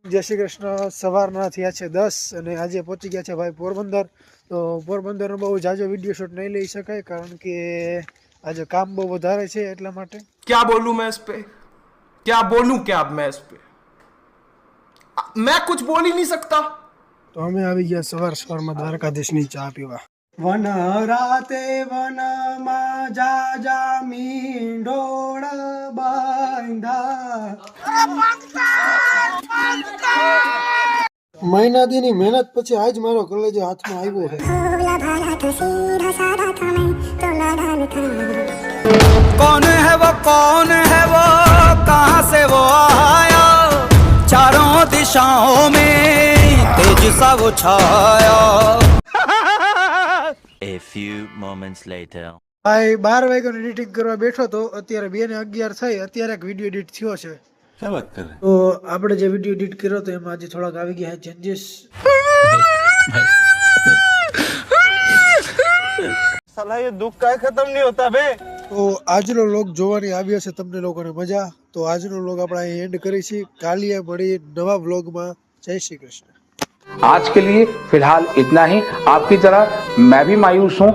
જય શ્રી કૃષ્ણ. સવારના થયા છે 10 અને આજે પહોંચી ગયા છે ભાઈ પોરબંદર. તો પોરબંદરનો બહુ જાજો વિડીયો શૂટ નહીં લઈ શકાય કારણ કે આજે કામ બહુ વધારે છે એટલા માટે. क्या बोलूं मैं इस पे, क्या बोलूं क्या मैं इस पे, मैं कुछ बोल ही नहीं सकता. તો અમે આવી ગયા સવારમાં દ્વારકાધીશની ચા પીવા. વન રાતે વનમાં જાજા મીંઢોળ બાંધા. મહિના દીની મહેનત પછી આજ મારો કલેજો હાથમાં આવ્યો છે. कौन है वो कहाँ से वो आया, चारों दिशाओं में तेज सा वो छाया. A few moments later. ભાઈ 12 વાગ્યાનું એડિટિંગ કરવા બેઠો તો અત્યારે 2:11 થઈ. અત્યારે એક વિડીયો એડિટ થયો છે. क्या बात कर रहे તો આપણે જે વિડીયો એડિટ કર્યો તો એમાં આજે થોડાક આવી ગયા ચેન્જીસ. साला ये दुख का खत्म नहीं होता बे. તો આજનો લોગ જોવાની આવી હશે તમને લોકોને મજા. તો આજનો લોગ આપણે અહીં એન્ડ કરીશું. કાલે મળી નવા વ્લોગમાં. જય શ્રી કૃષ્ણ. आज के लिए फिलहाल इतना ही. आपकी तरह मैं भी मायूस हूँ.